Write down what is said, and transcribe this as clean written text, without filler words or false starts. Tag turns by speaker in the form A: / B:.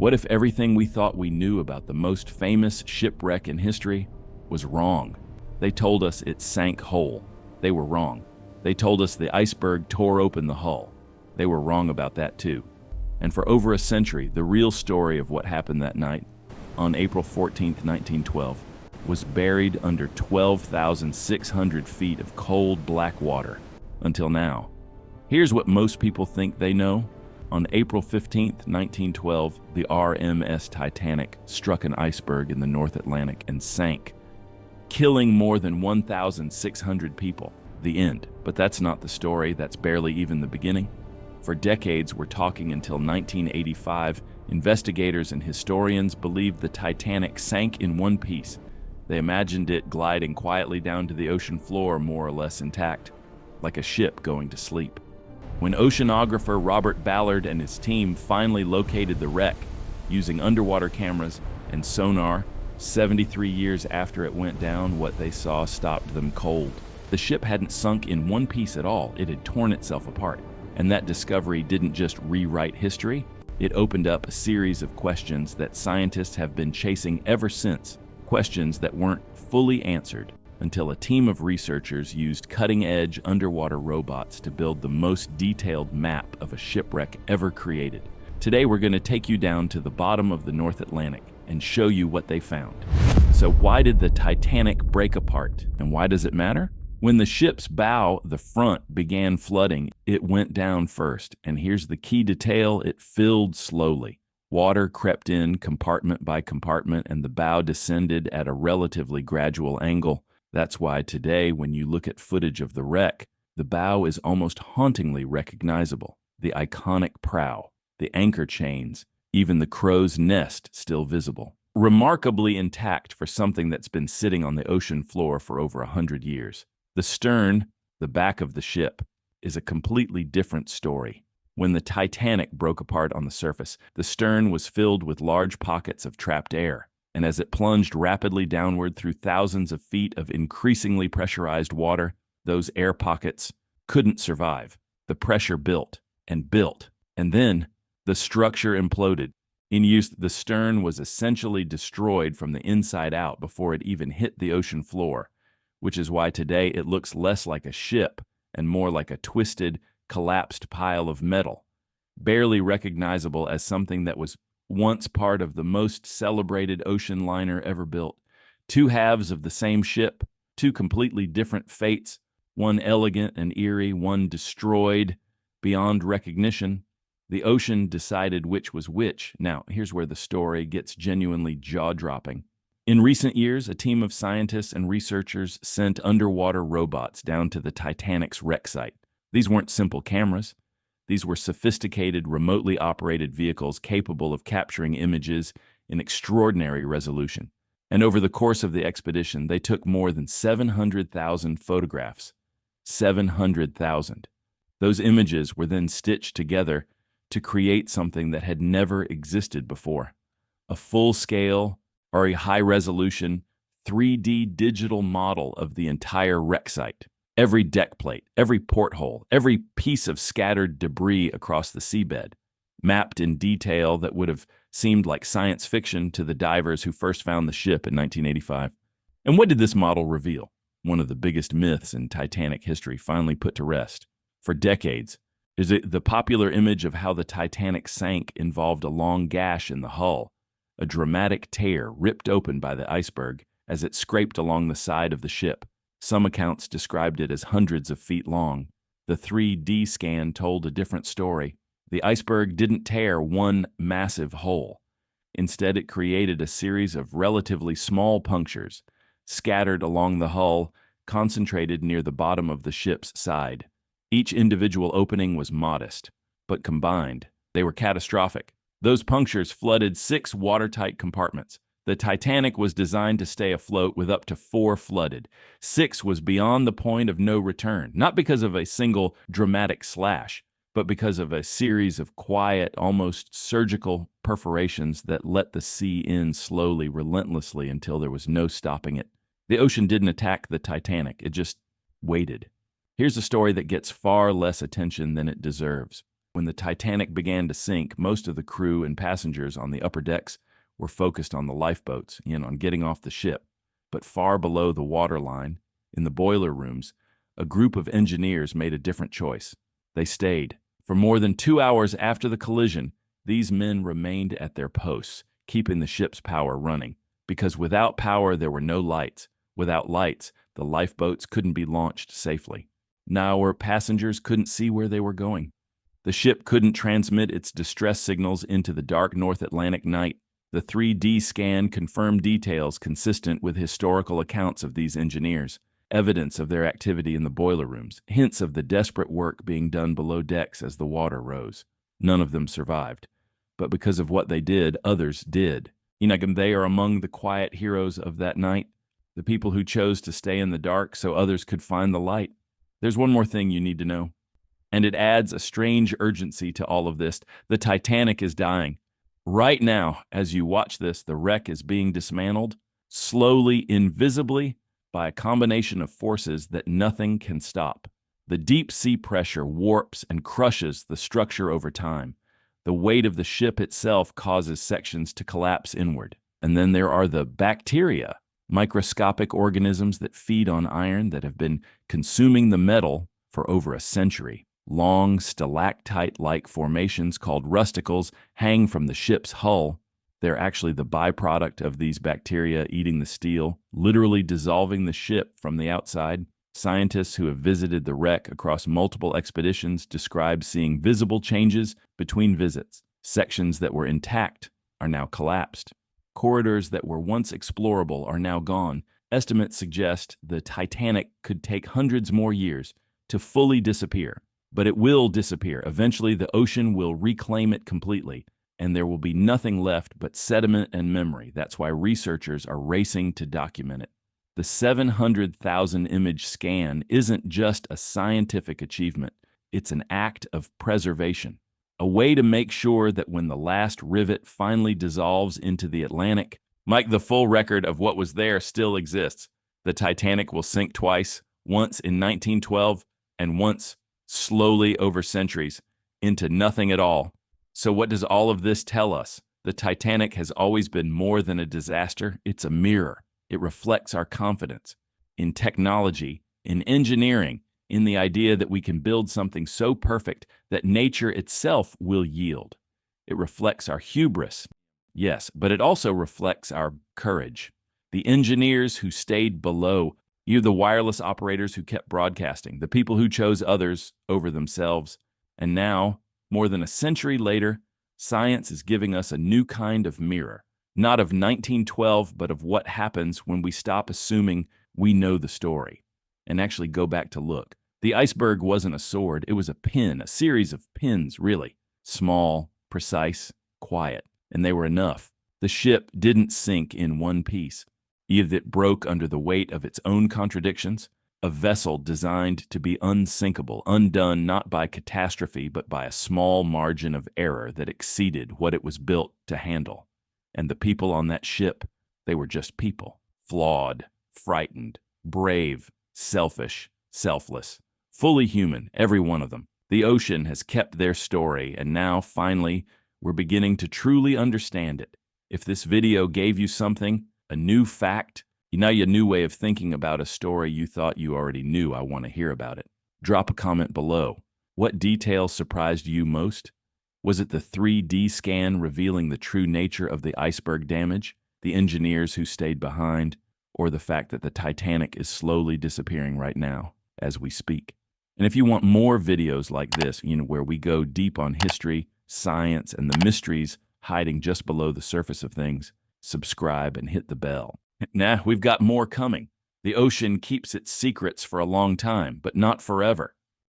A: What if everything we thought we knew about the most famous shipwreck in history was wrong? They told us it sank whole. They were wrong. They told us the iceberg tore open the hull. They were wrong about that too. And for over a century, the real story of what happened that night, on April 14, 1912, was buried under 12,600 feet of cold black water. Until now. Here's what most people think they know. On April 15, 1912, the RMS Titanic struck an iceberg in the North Atlantic and sank, killing more than 1,600 people. The end. But that's not the story. That's barely even the beginning. For decades, we're talking until 1985, investigators and historians believed the Titanic sank in one piece. They imagined it gliding quietly down to the ocean floor, more or less intact, like a ship going to sleep. When oceanographer Robert Ballard and his team finally located the wreck, using underwater cameras and sonar, 73 years after it went down, what they saw stopped them cold. The ship hadn't sunk in one piece at all. It had torn itself apart. And that discovery didn't just rewrite history, it opened up a series of questions that scientists have been chasing ever since. Questions that weren't fully answered until a team of researchers used cutting-edge underwater robots to build the most detailed map of a shipwreck ever created. Today we're going to take you down to the bottom of the North Atlantic and show you what they found. So why did the Titanic break apart, and why does it matter? When the ship's bow, the front, began flooding, it went down first, and here's the key detail: it filled slowly. Water crept in compartment by compartment, and the bow descended at a relatively gradual angle. That's why today, when you look at footage of the wreck, the bow is almost hauntingly recognizable. The iconic prow, the anchor chains, even the crow's nest still visible. Remarkably intact for something that's been sitting on the ocean floor for over 100 years. The stern, the back of the ship, is a completely different story. When the Titanic broke apart on the surface, the stern was filled with large pockets of trapped air, and as it plunged rapidly downward through thousands of feet of increasingly pressurized water, those air pockets couldn't survive. The pressure built, and then the structure imploded. In use, the stern was essentially destroyed from the inside out before it even hit the ocean floor, which is why today it looks less like a ship and more like a twisted, collapsed pile of metal, barely recognizable as something that was once part of the most celebrated ocean liner ever built. Two halves of the same ship, two completely different fates, one elegant and eerie, one destroyed beyond recognition. The ocean decided which was which. Now, here's where the story gets genuinely jaw-dropping. In recent years, a team of scientists and researchers sent underwater robots down to the Titanic's wreck site. These weren't simple cameras. These were sophisticated, remotely operated vehicles capable of capturing images in extraordinary resolution. And over the course of the expedition, they took more than 700,000 photographs. 700,000. Those images were then stitched together to create something that had never existed before. A full-scale, or a high-resolution 3D digital model of the entire wreck site. Every deck plate, every porthole, every piece of scattered debris across the seabed, mapped in detail that would have seemed like science fiction to the divers who first found the ship in 1985. And what did this model reveal? One of the biggest myths in Titanic history finally put to rest. For decades, the popular image of how the Titanic sank involved a long gash in the hull, a dramatic tear ripped open by the iceberg as it scraped along the side of the ship. Some accounts described it as hundreds of feet long. The 3D scan told a different story. The iceberg didn't tear one massive hole. Instead, it created a series of relatively small punctures, scattered along the hull, concentrated near the bottom of the ship's side. Each individual opening was modest, but combined, they were catastrophic. Those punctures flooded 6 watertight compartments. The Titanic was designed to stay afloat with up to 4 flooded. 6 was beyond the point of no return, not because of a single dramatic slash, but because of a series of quiet, almost surgical perforations that let the sea in slowly, relentlessly, until there was no stopping it. The ocean didn't attack the Titanic, it just waited. Here's a story that gets far less attention than it deserves. When the Titanic began to sink, most of the crew and passengers on the upper decks were focused on the lifeboats, on getting off the ship. But far below the waterline, in the boiler rooms, a group of engineers made a different choice. They stayed. For more than 2 hours after the collision, these men remained at their posts, keeping the ship's power running. Because without power, there were no lights. Without lights, the lifeboats couldn't be launched safely. Now, our passengers couldn't see where they were going. The ship couldn't transmit its distress signals into the dark North Atlantic night. The 3D scan confirmed details consistent with historical accounts of these engineers, evidence of their activity in the boiler rooms, hints of the desperate work being done below decks as the water rose. None of them survived. But because of what they did, others did. They are among the quiet heroes of that night, the people who chose to stay in the dark so others could find the light. There's one more thing you need to know, and it adds a strange urgency to all of this. The Titanic is dying. Right now, as you watch this, the wreck is being dismantled, slowly, invisibly, by a combination of forces that nothing can stop. The deep sea pressure warps and crushes the structure over time. The weight of the ship itself causes sections to collapse inward. And then there are the bacteria, microscopic organisms that feed on iron that have been consuming the metal for over a century. Long stalactite-like formations called rusticles hang from the ship's hull. They're actually the byproduct of these bacteria eating the steel, literally dissolving the ship from the outside. Scientists who have visited the wreck across multiple expeditions describe seeing visible changes between visits. Sections that were intact are now collapsed. Corridors that were once explorable are now gone. Estimates suggest the Titanic could take hundreds more years to fully disappear. But it will disappear. Eventually, the ocean will reclaim it completely, and there will be nothing left but sediment and memory. That's why researchers are racing to document it. The 700,000 image scan isn't just a scientific achievement. It's an act of preservation, a way to make sure that when the last rivet finally dissolves into the Atlantic, the full record of what was there still exists. The Titanic will sink twice, once in 1912 and once slowly over centuries, into nothing at all. So what does all of this tell us? The Titanic has always been more than a disaster. It's a mirror. It reflects our confidence in technology, in engineering, in the idea that we can build something so perfect that nature itself will yield. It reflects our hubris, yes, but it also reflects our courage. The engineers who stayed below, the wireless operators who kept broadcasting, the people who chose others over themselves. And now, more than a century later, science is giving us a new kind of mirror, not of 1912, but of what happens when we stop assuming we know the story and actually go back to look. The iceberg wasn't a sword, it was a pin, a series of pins, really. Small, precise, quiet, and they were enough. The ship didn't sink in one piece. Either it broke under the weight of its own contradictions, a vessel designed to be unsinkable, undone not by catastrophe, but by a small margin of error that exceeded what it was built to handle. And the people on that ship, they were just people, flawed, frightened, brave, selfish, selfless, fully human, every one of them. The ocean has kept their story, and now, finally, we're beginning to truly understand it. If this video gave you something, a new fact, a new way of thinking about a story you thought you already knew, I want to hear about it. Drop a comment below. What detail surprised you most? Was it the 3D scan revealing the true nature of the iceberg damage, the engineers who stayed behind, or the fact that the Titanic is slowly disappearing right now as we speak? And if you want more videos like this, where we go deep on history, science, and the mysteries hiding just below the surface of things, subscribe and hit the bell. We've got more coming. The ocean keeps its secrets for a long time, but not forever.